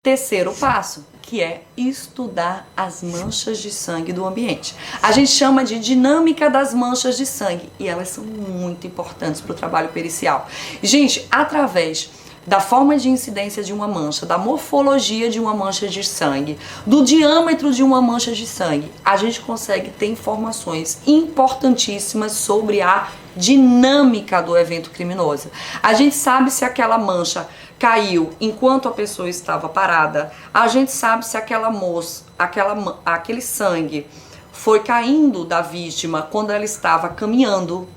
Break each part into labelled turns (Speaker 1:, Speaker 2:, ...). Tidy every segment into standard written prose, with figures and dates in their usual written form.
Speaker 1: terceiro passo, que é estudar as manchas de sangue do ambiente. A gente chama de dinâmica das manchas de sangue e elas são muito importantes para o trabalho pericial. Gente, através da forma de incidência de uma mancha, da morfologia de uma mancha de sangue, do diâmetro de uma mancha de sangue, a gente consegue ter informações importantíssimas sobre a dinâmica do evento criminoso. A gente sabe se aquela mancha caiu enquanto a pessoa estava parada, a gente sabe se aquele sangue foi caindo da vítima quando ela estava caminhando,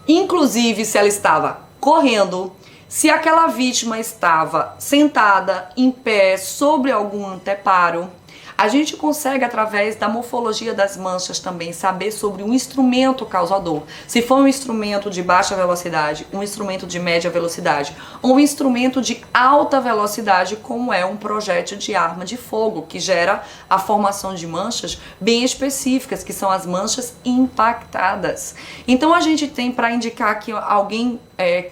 Speaker 1: inclusive se ela estava correndo, se aquela vítima estava sentada, em pé, sobre algum anteparo. A gente consegue, através da morfologia das manchas, também saber sobre um instrumento causador. Se for um instrumento de baixa velocidade, um instrumento de média velocidade, ou um instrumento de alta velocidade, como é um projétil de arma de fogo, que gera a formação de manchas bem específicas, que são as manchas impactadas. Então a gente tem para indicar que alguém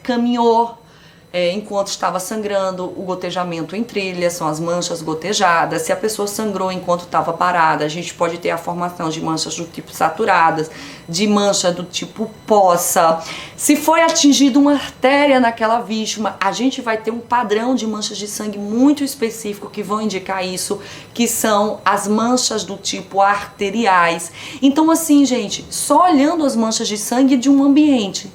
Speaker 1: caminhou enquanto estava sangrando, o gotejamento em trilha, são as manchas gotejadas. Se a pessoa sangrou enquanto estava parada, a gente pode ter a formação de manchas do tipo saturadas, de mancha do tipo poça. Se foi atingida uma artéria naquela vítima, a gente vai ter um padrão de manchas de sangue muito específico que vão indicar isso, que são as manchas do tipo arteriais. Então assim, gente, só olhando as manchas de sangue de um ambiente,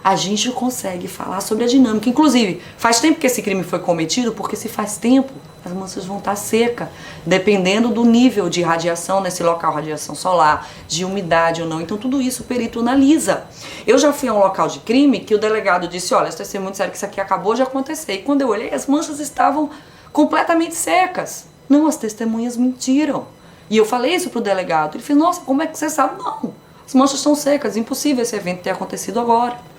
Speaker 1: a gente consegue falar sobre a dinâmica. Inclusive, faz tempo que esse crime foi cometido, porque se faz tempo, as manchas vão estar secas, dependendo do nível de radiação nesse local, radiação solar, de umidade ou não. Então tudo isso o perito analisa. Eu já fui a um local de crime que o delegado disse, olha, isso é muito sério que isso aqui acabou de acontecer. E quando eu olhei, as manchas estavam completamente secas. Não, as testemunhas mentiram. E eu falei isso pro delegado. Ele falou, nossa, como é que você sabe? Não, as manchas estão secas, impossível esse evento ter acontecido agora.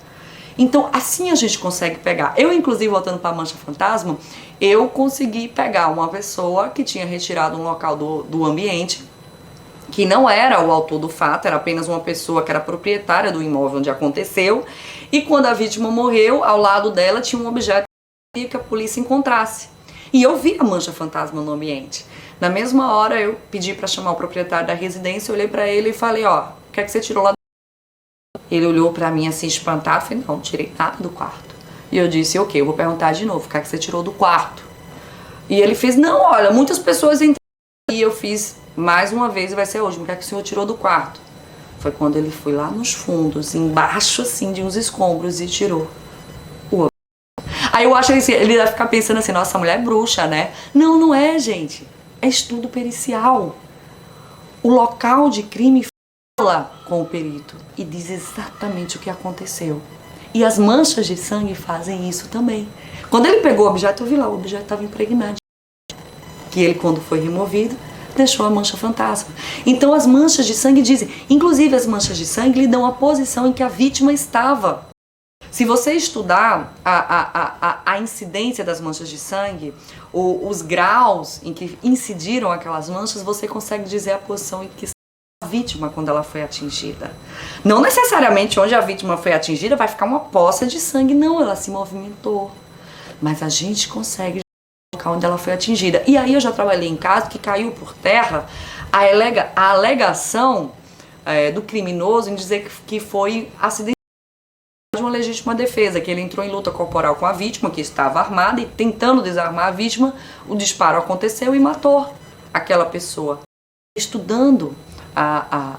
Speaker 1: Então, assim a gente consegue pegar. Eu, inclusive, voltando para a mancha fantasma, eu consegui pegar uma pessoa que tinha retirado um local do ambiente, que não era o autor do fato, era apenas uma pessoa que era proprietária do imóvel onde aconteceu, e quando a vítima morreu, ao lado dela tinha um objeto que a polícia encontrasse. E eu vi a mancha fantasma no ambiente. Na mesma hora, eu pedi para chamar o proprietário da residência, olhei para ele e falei, ó, o que é que você tirou lá? Ele olhou pra mim assim, espantado, falei, não tirei nada do quarto. E eu disse, ok, eu vou perguntar de novo, o que é que você tirou do quarto? E ele fez, não, olha, muitas pessoas entraram. E eu fiz, mais uma vez, e vai ser hoje, o que é que o senhor tirou do quarto? Foi quando ele foi lá nos fundos, embaixo assim, de uns escombros e tirou o objeto. Aí eu acho que ele vai ficar pensando assim, nossa, a mulher é bruxa, né? Não, não é, gente. É estudo pericial. O local de crime fala com o perito e diz exatamente o que aconteceu. E as manchas de sangue fazem isso também. Quando ele pegou o objeto, eu vi lá, o objeto estava impregnado. Que ele, quando foi removido, deixou a mancha fantasma. Então as manchas de sangue dizem, inclusive as manchas de sangue lhe dão a posição em que a vítima estava. Se você estudar a incidência das manchas de sangue, os graus em que incidiram aquelas manchas, você consegue dizer a posição em que a vítima quando ela foi atingida. Não necessariamente onde a vítima foi atingida vai ficar uma poça de sangue, não, ela se movimentou. Mas a gente consegue colocar onde ela foi atingida. E aí eu já trabalhei em caso que caiu por terra a alegação do criminoso em dizer que foi acidente de uma legítima defesa, que ele entrou em luta corporal com a vítima, que estava armada, e tentando desarmar a vítima, o disparo aconteceu e matou aquela pessoa. Estudando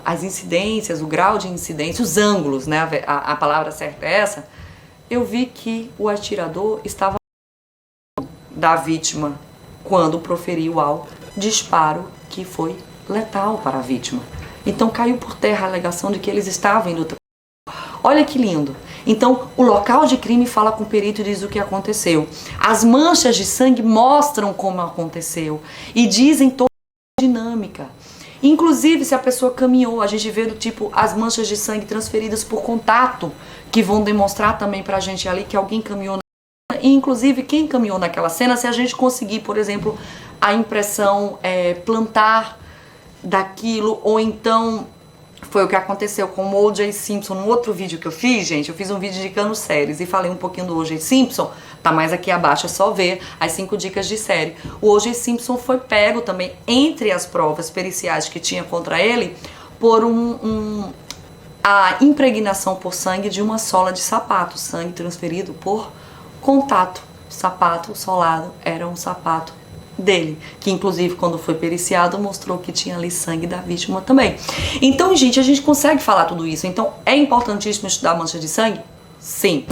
Speaker 1: as incidências, o grau de incidência, os ângulos, né? A palavra certa é essa, eu vi que o atirador estava da vítima quando proferiu ao disparo que foi letal para a vítima. Então caiu por terra a alegação de que eles estavam em luta. Olha que lindo. Então o local de crime fala com o perito e diz o que aconteceu. As manchas de sangue mostram como aconteceu e dizem toda a dinâmica. Inclusive, se a pessoa caminhou, a gente vê do tipo as manchas de sangue transferidas por contato, que vão demonstrar também pra gente ali que alguém caminhou na cena. E inclusive, quem caminhou naquela cena, se a gente conseguir, por exemplo, a impressão plantar daquilo, ou então Foi o que aconteceu com o O.J. Simpson no outro vídeo que eu fiz, gente. Eu fiz um vídeo indicando séries e falei um pouquinho do O.J. Simpson. Tá mais aqui abaixo, é só ver as 5 dicas de série. O O.J. Simpson foi pego também entre as provas periciais que tinha contra ele por a impregnação por sangue de uma sola de sapato. Sangue transferido por contato. O sapato solado era um sapato dele, que inclusive quando foi periciado mostrou que tinha ali sangue da vítima também. Então, gente, a gente consegue falar tudo isso. Então, é importantíssimo estudar mancha de sangue? Sim.